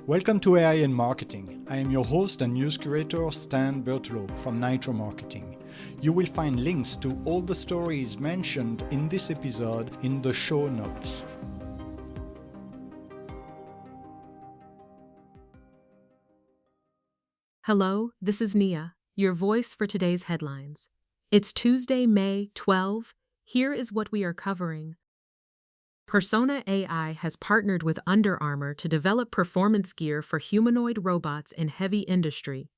Welcome to AI and Marketing. I am your host and news curator Stan Bertolo from Nitro Marketing. You will find links to all the stories mentioned in this episode in the show notes. Hello, this is Nia, your voice for today's headlines. It's Tuesday, May 12. Here is what we are covering. Persona AI has partnered with Under Armour to develop performance gear for humanoid robots in heavy industry.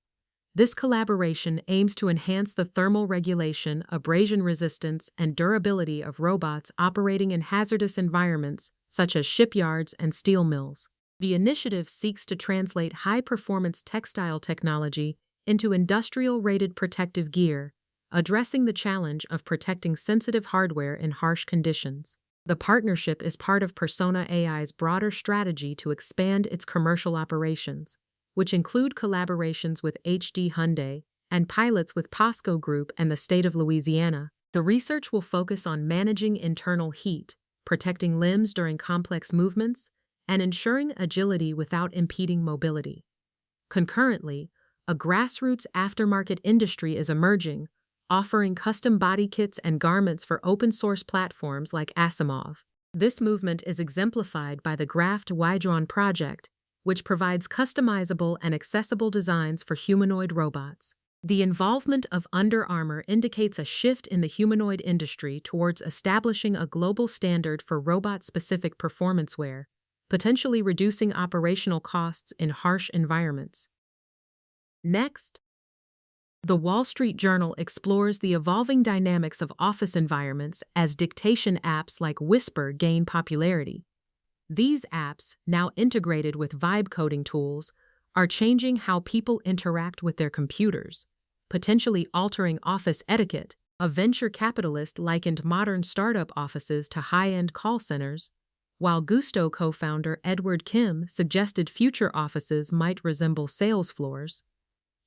This collaboration aims to enhance the thermal regulation, abrasion resistance, and durability of robots operating in hazardous environments such as shipyards and steel mills. The initiative seeks to translate high-performance textile technology into industrial-rated protective gear, addressing the challenge of protecting sensitive hardware in harsh conditions. The partnership is part of Persona AI's broader strategy to expand its commercial operations, which include collaborations with Hyundai and pilots with POSCO Group and the State of Louisiana. The research will focus on managing internal heat, protecting limbs during complex movements, and ensuring agility without impeding mobility. Concurrently, a grassroots aftermarket industry is emerging, offering custom body kits and garments for open-source platforms like Asimov. This movement is exemplified by the Graft Wydron project, which provides customizable and accessible designs for humanoid robots. The involvement of Under Armour indicates a shift in the humanoid industry towards establishing a global standard for robot-specific performance wear, potentially reducing operational costs in harsh environments. Next, the Wall Street Journal explores the evolving dynamics of office environments as dictation apps like Wispr gain popularity. These apps, now integrated with vibe coding tools, are changing how people interact with their computers, potentially altering office etiquette. A venture capitalist likened modern startup offices to high-end call centers, while Gusto co-founder Edward Kim suggested future offices might resemble sales floors.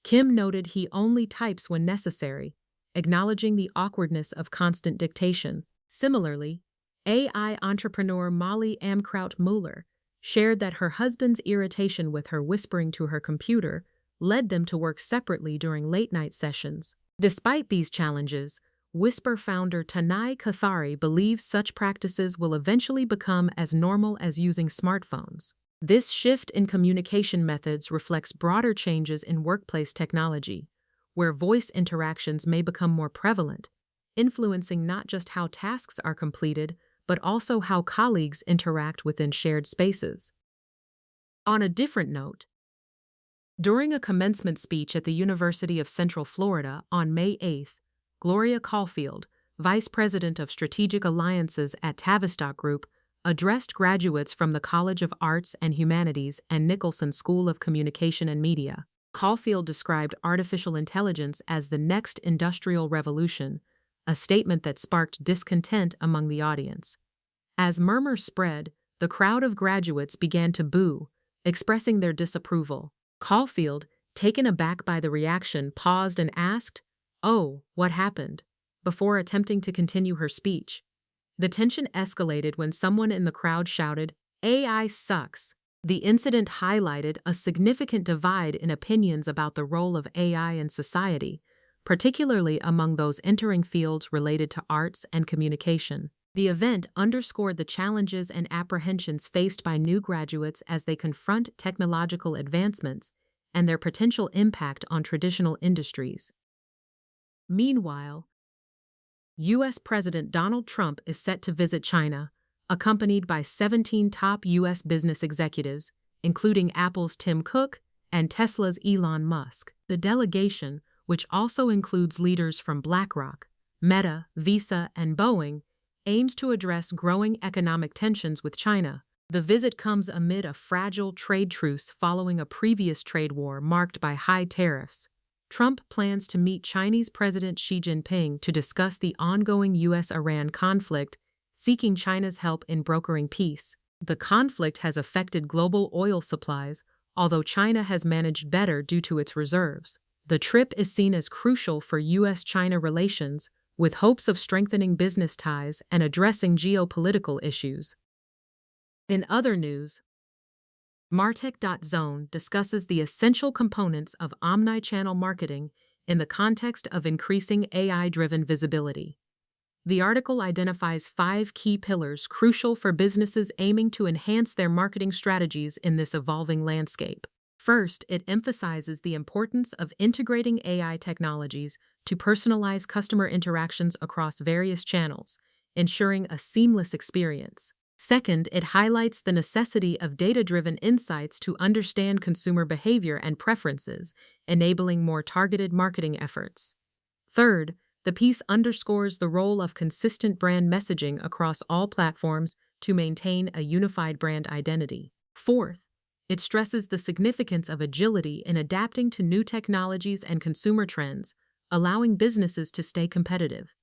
Kim noted he only types when necessary, acknowledging the awkwardness of constant dictation. Similarly, AI entrepreneur Molly Amkraut-Muller shared that her husband's irritation with her whispering to her computer led them to work separately during late-night sessions. Despite these challenges, Wispr founder Tanay Kathari believes such practices will eventually become as normal as using smartphones. This shift in communication methods reflects broader changes in workplace technology, where voice interactions may become more prevalent, influencing not just how tasks are completed, but also how colleagues interact within shared spaces. On a different note, during a commencement speech at the University of Central Florida on May 8, Gloria Caulfield, Vice President of Strategic Alliances at Tavistock Group, addressed graduates from the College of Arts and Humanities and Nicholson School of Communication and Media. Caulfield described artificial intelligence as the next industrial revolution, a statement that sparked discontent among the audience. As murmurs spread, the crowd of graduates began to boo, expressing their disapproval. Caulfield, taken aback by the reaction, paused and asked, "Oh, what happened?" before attempting to continue her speech. The tension escalated when someone in the crowd shouted, "AI sucks." The incident highlighted a significant divide in opinions about the role of AI in society, particularly among those entering fields related to arts and communication. The event underscored the challenges and apprehensions faced by new graduates as they confront technological advancements and their potential impact on traditional industries. Meanwhile, U.S. President Donald Trump is set to visit China, accompanied by 17 top U.S. business executives, including Apple's Tim Cook and Tesla's Elon Musk. The delegation, which also includes leaders from BlackRock, Meta, Visa, and Boeing, aims to address growing economic tensions with China. The visit comes amid a fragile trade truce following a previous trade war marked by high tariffs. Trump plans to meet Chinese President Xi Jinping to discuss the ongoing U.S.-Iran conflict, seeking China's help in brokering peace. The conflict has affected global oil supplies, although China has managed better due to its reserves. The trip is seen as crucial for U.S.-China relations, with hopes of strengthening business ties and addressing geopolitical issues. In other news, Martech.zone discusses the essential components of omni-channel marketing in the context of increasing AI-driven visibility. The article identifies 5 key pillars crucial for businesses aiming to enhance their marketing strategies in this evolving landscape. First, it emphasizes the importance of integrating AI technologies to personalize customer interactions across various channels, ensuring a seamless experience. Second, it highlights the necessity of data-driven insights to understand consumer behavior and preferences, enabling more targeted marketing efforts. Third, the piece underscores the role of consistent brand messaging across all platforms to maintain a unified brand identity. Fourth, it stresses the significance of agility in adapting to new technologies and consumer trends, allowing businesses to stay competitive.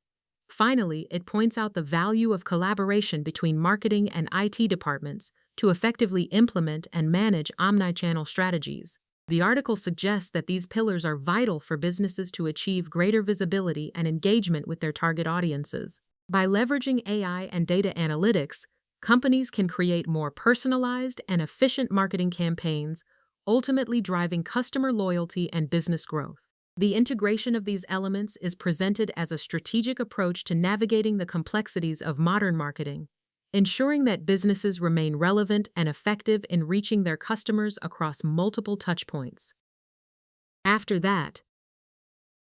Finally, it points out the value of collaboration between marketing and IT departments to effectively implement and manage omnichannel strategies. The article suggests that these pillars are vital for businesses to achieve greater visibility and engagement with their target audiences. By leveraging AI and data analytics, companies can create more personalized and efficient marketing campaigns, ultimately driving customer loyalty and business growth. The integration of these elements is presented as a strategic approach to navigating the complexities of modern marketing, ensuring that businesses remain relevant and effective in reaching their customers across multiple touchpoints. After that,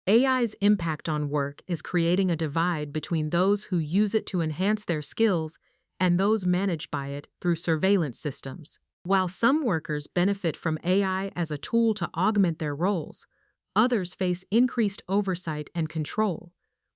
AI's impact on work is creating a divide between those who use it to enhance their skills and those managed by it through surveillance systems. While some workers benefit from AI as a tool to augment their roles, others face increased oversight and control,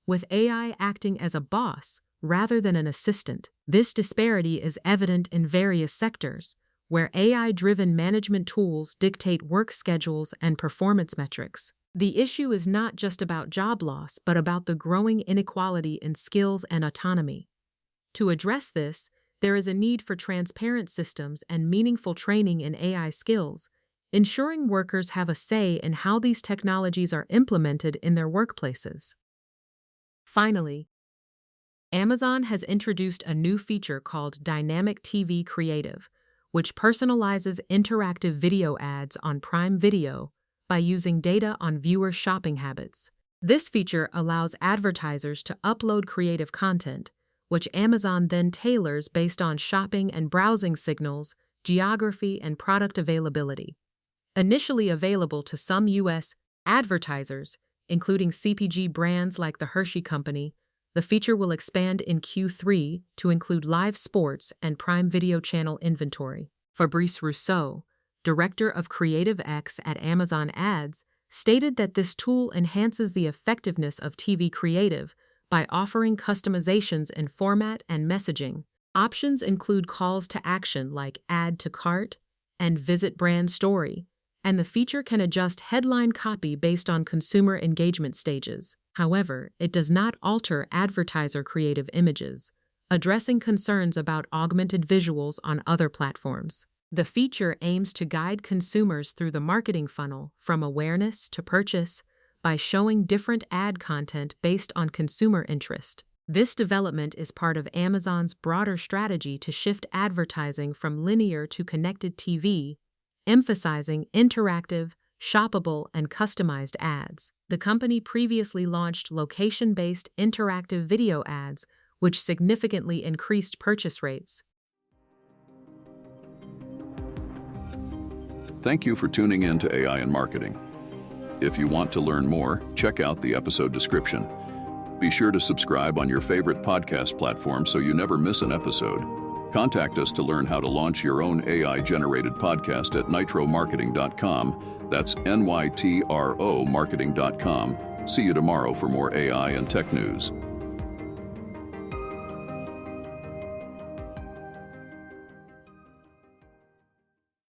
with AI acting as a boss rather than an assistant. This disparity is evident in various sectors, where AI-driven management tools dictate work schedules and performance metrics. The issue is not just about job loss, but about the growing inequality in skills and autonomy. To address this, there is a need for transparent systems and meaningful training in AI skills, ensuring workers have a say in how these technologies are implemented in their workplaces. Finally, Amazon has introduced a new feature called Dynamic TV Creative, which personalizes interactive video ads on Prime Video by using data on viewer shopping habits. This feature allows advertisers to upload creative content, which Amazon then tailors based on shopping and browsing signals, geography, and product availability. Initially available to some U.S. advertisers, including CPG brands like the Hershey Company, the feature will expand in Q3 to include live sports and Prime Video channel inventory. Fabrice Rousseau, director of Creative X at Amazon Ads, stated that this tool enhances the effectiveness of TV creative by offering customizations in format and messaging. Options include calls to action like add to cart and visit brand story, and the feature can adjust headline copy based on consumer engagement stages. However, it does not alter advertiser creative images, addressing concerns about augmented visuals on other platforms. The feature aims to guide consumers through the marketing funnel from awareness to purchase by showing different ad content based on consumer interest. This development is part of Amazon's broader strategy to shift advertising from linear to connected TV, emphasizing interactive, shoppable, and customized ads. The company previously launched location-based interactive video ads, which significantly increased purchase rates. Thank you for tuning in to AI and Marketing. If you want to learn more, check out the episode description. Be sure to subscribe on your favorite podcast platform so you never miss an episode. Contact us to learn how to launch your own AI-generated podcast at nitromarketing.com. That's NYTRO marketing.com. See you tomorrow for more AI and tech news.